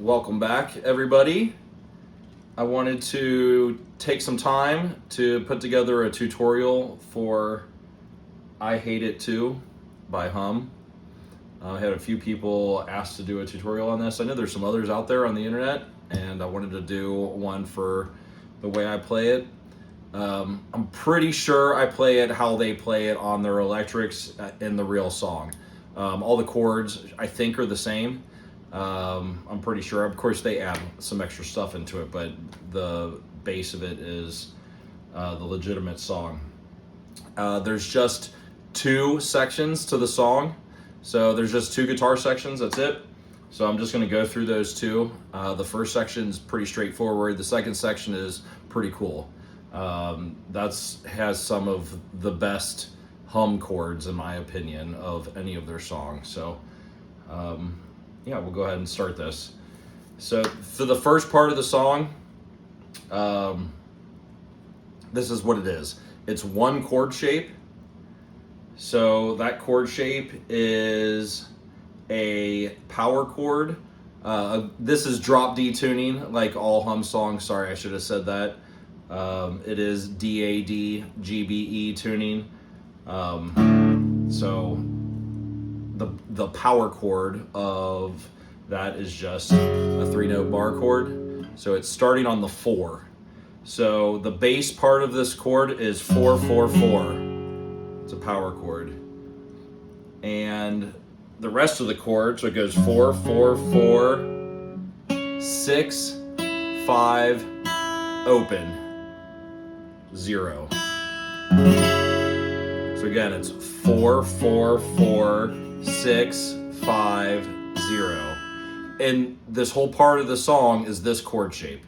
Welcome back, everybody. I wanted to take some time to put together a tutorial for I Hate It Too by Hum. I had a few people ask to do a tutorial on this. I know there's some others out there on the internet, and I wanted to do one for the way I play it. I'm pretty sure I play it how they play it on their electrics in the real song. All the chords, I think, are the same. I'm pretty sure. Of course, they add some extra stuff into it, but the base of it is the legitimate song. There's just two sections to the song. So there's just two guitar sections, that's it. So I'm just going to go through those two. The first section is pretty straightforward. The second section is pretty cool. Has some of the best Hum chords, in my opinion, of any of their songs. So yeah, we'll go ahead and start this. So for the first part of the song, this is what it is. It's one chord shape. So that chord shape is a power chord. This is drop D tuning, like all Hum songs. Sorry, I should have said that. It is DAD, GBE tuning. So the power chord of that is just a 3-note bar chord. So it's starting on the 4. So the bass part of this chord is 4 4 4. It's a power chord. And the rest of the chord, so it goes 4 4 4 6 5 open 0. So again, it's 4 4 4 6 5 0. And this whole part of the song is this chord shape.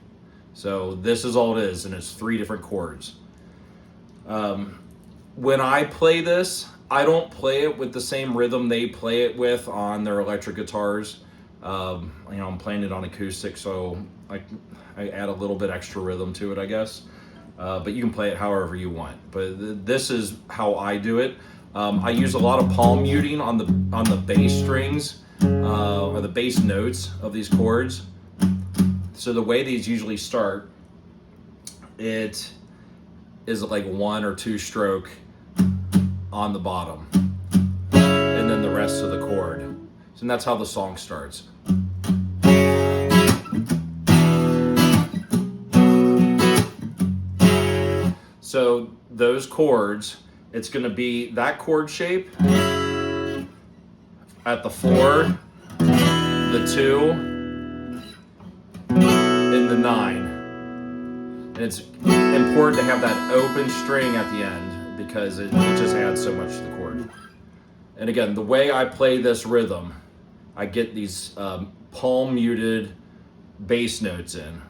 So this is all it is, and it's 3 different chords. When I play this, I don't play it with the same rhythm they play it with on their electric guitars. I'm playing it on acoustic, so I add a little bit extra rhythm to it, I guess. But you can play it however you want. But this is how I do it. I use a lot of palm muting on the bass strings, or the bass notes of these chords. So the way these usually start, it is like 1 or 2 stroke on the bottom, and then the rest of the chord. So that's how the song starts. So those chords, it's going to be that chord shape at the 4, the 2, and the 9. And it's important to have that open string at the end because it just adds so much to the chord. And again, the way I play this rhythm, I get these palm muted bass notes in.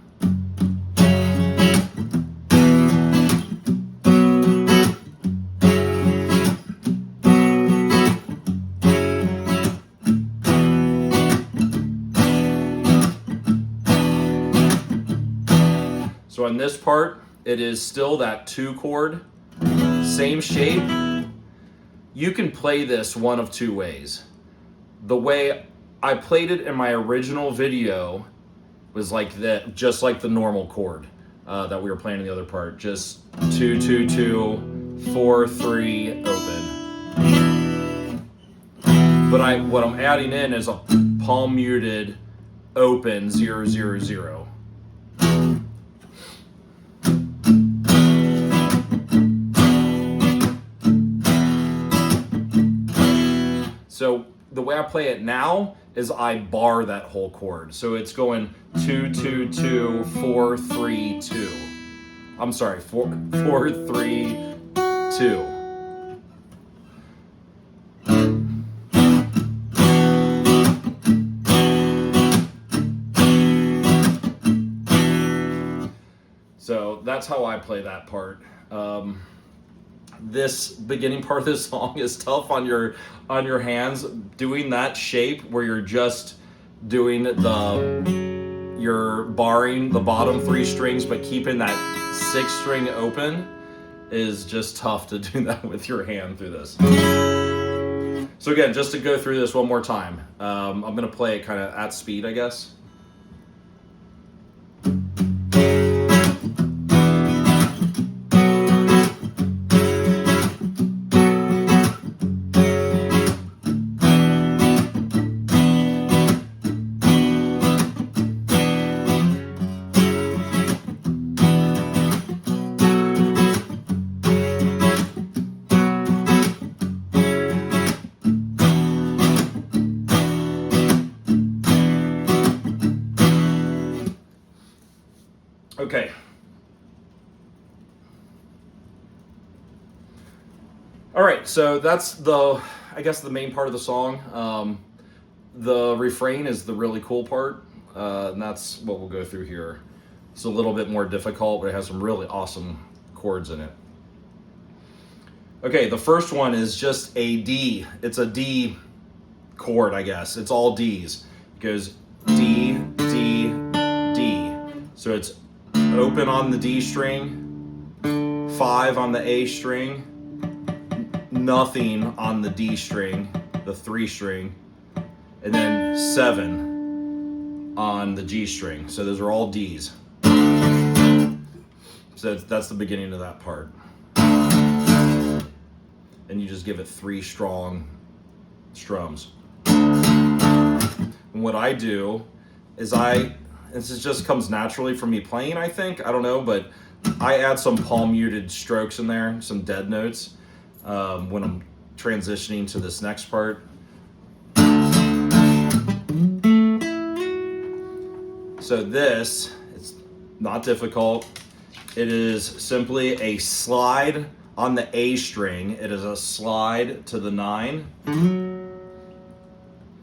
So on this part, it is still that 2 chord, same shape. You can play this one of 2 ways. The way I played it in my original video was like that, just like the normal chord that we were playing in the other part, just 2 2 2 4 3 open. But what I'm adding in is a palm muted open 0 0 0. So the way I play it now is I bar that whole chord. So it's going 2 2 2 4 3 2. I'm sorry, 4 4 3 2. So that's how I play that part. This beginning part of this song is tough on your hands. Doing that shape where you're just doing you're barring the bottom 3 strings but keeping that 6th string open is just tough to do that with your hand through this. So again, just to go through this one more time, I'm gonna play it kind of at speed, I guess. Okay. All right, so that's I guess the main part of the song. The refrain is the really cool part, and that's what we'll go through here. It's a little bit more difficult, but it has some really awesome chords in it. Okay, the first one is just a D. It's a D chord, I guess. It's all Ds. It goes D, D, D. So it's open on the D string, 5 on the A string, nothing on the D string, the 3 string, and then 7 on the G string. So those are all Ds. So that's the beginning of that part. And you just give it 3 strong strums. And what I do is this just comes naturally from me playing, I think. I don't know, but I add some palm muted strokes in there, some dead notes, when I'm transitioning to this next part. So this, it's not difficult. It is simply a slide on the A string. It is a slide to the 9,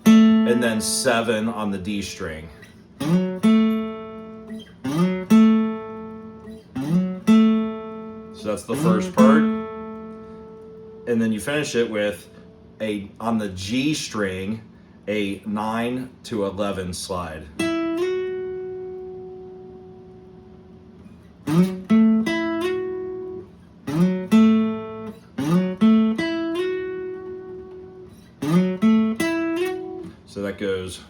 and then 7 on the D string. So that's the first part. And then you finish it with on the G string, a 9 to 11 slide. So that goes.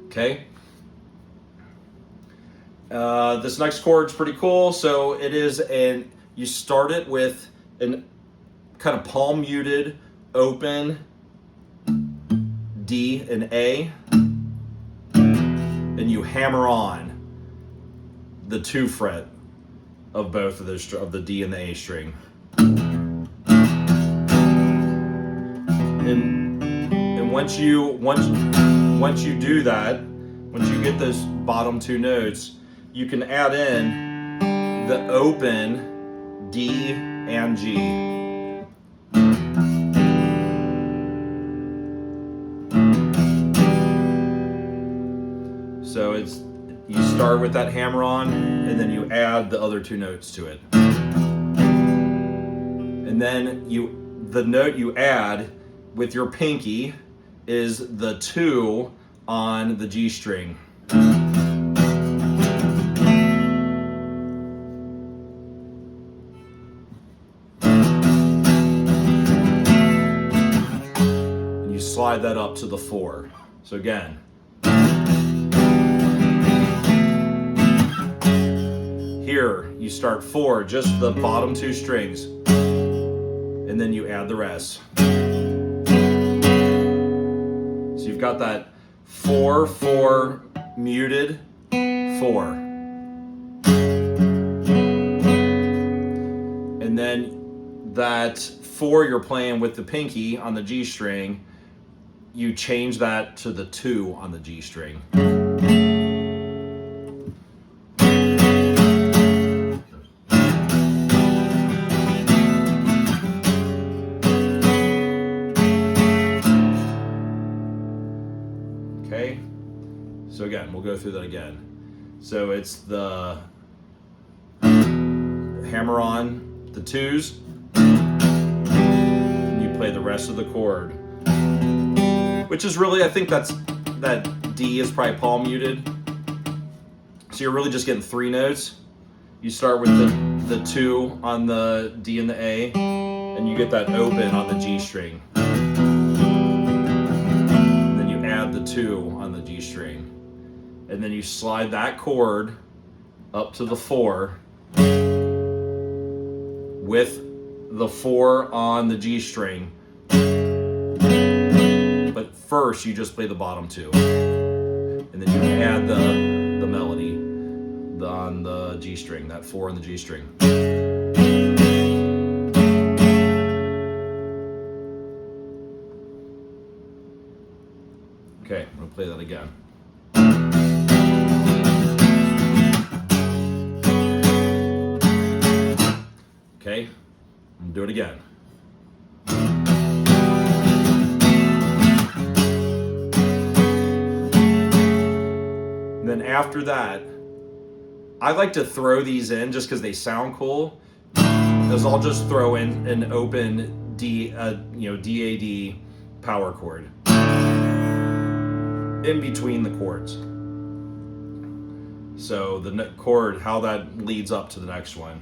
Okay. This next chord's pretty cool. So it is you start it with an kind of palm muted, open D and A, and you hammer on the 2 fret of both of those, of the D and the A string. And once you do that, once you get those bottom 2 notes, you can add in the open D and G. So you start with that hammer on, and then you add the other 2 notes to it. And then the note you add with your pinky is the 2 on the G string. And you slide that up to the 4. So again. Here, you start 4, just the bottom 2 strings, and then you add the rest. So you've got that 4, 4, muted, 4. And then that 4 you're playing with the pinky on the G string, you change that to the 2 on the G string. Okay, so again, we'll go through that again. So it's the hammer on the 2s, and you play the rest of the chord, which is really, I think that D is probably palm muted. So you're really just getting 3 notes. You start with the 2 on the D and the A, and you get that open on the G string. The 2 on the G string, and then you slide that chord up to the 4 with the 4 on the G string, but first you just play the bottom 2, and then you add the melody on the G string, that 4 on the G string. going to play that again. Okay, I'm going to do it again. Then after that, I like to throw these in just because they sound cool. Is I'll just throw in an open DAD power chord in between the chords. So the chord, how that leads up to the next one.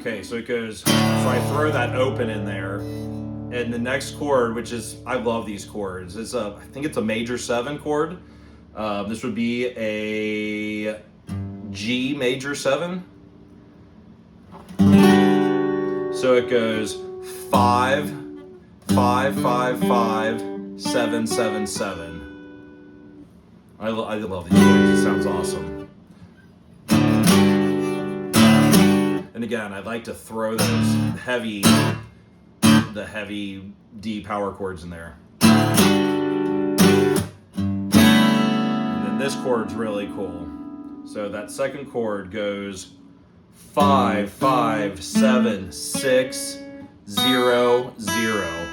Okay, so it goes, so I throw that open in there, and the next chord, which is, I love these chords, is I think it's a major 7 chord. This would be a G major 7. So it goes 5, 5, 5, 5, 7, 7, 7. I love these chords, it sounds awesome. And again, I'd like to throw those heavy D power chords in there. And then this chord's really cool. So that second chord goes 5, 5, 7, 6, 0, 0.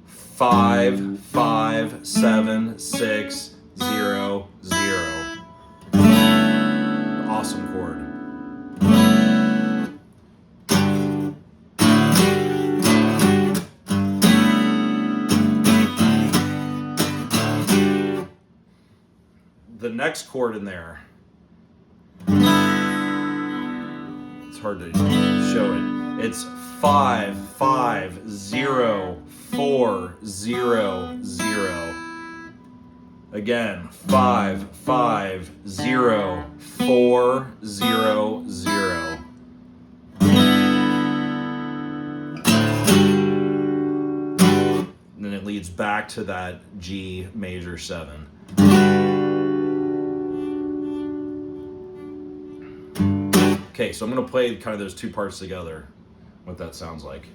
5, 5, 7, 6, 0, 0. Awesome chord. The next chord in there, it's hard to show it. It's 5, 5, 0, 4, 0, 0. Again, 5, 5, 0, 4, 0, 0. And then it leads back to that G major 7. Okay, so I'm going to play kind of those two parts together, what that sounds like.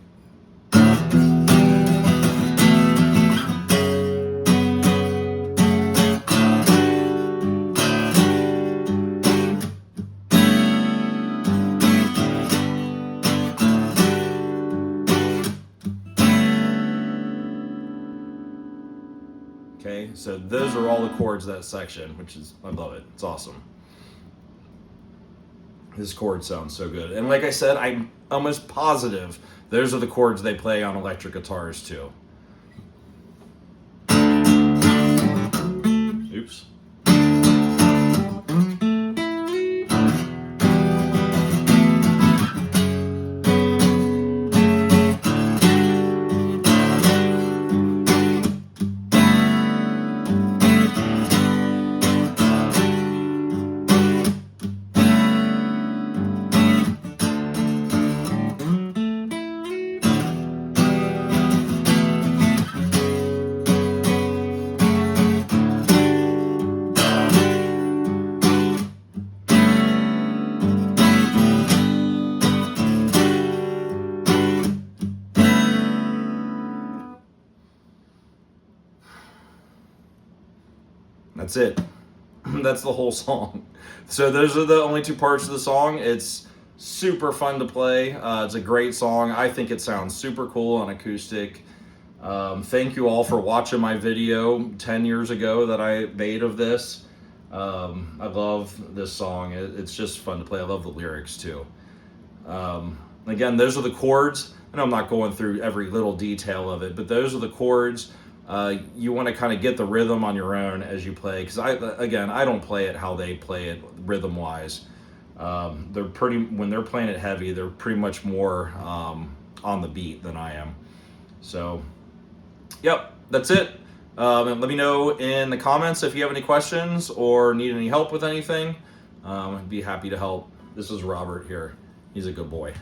Okay, so those are all the chords of that section, which is, I love it. It's awesome. This chord sounds so good. And like I said, I'm almost positive those are the chords they play on electric guitars too. Oops. That's it. That's the whole song. So those are the only two parts of the song. It's super fun to play. It's a great song. I think it sounds super cool on acoustic. Thank you all for watching my video 10 years ago that I made of this. I love this song. It's just fun to play. I love the lyrics too. Again, those are the chords. I know I'm not going through every little detail of it, but those are the chords. You want to kind of get the rhythm on your own as you play, because I don't play it how they play it rhythm wise. When they're playing it heavy, they're pretty much more on the beat than I am. So yep, that's it. And let me know in the comments if you have any questions or need any help with anything. I'd be happy to help. This is Robert here. He's a good boy.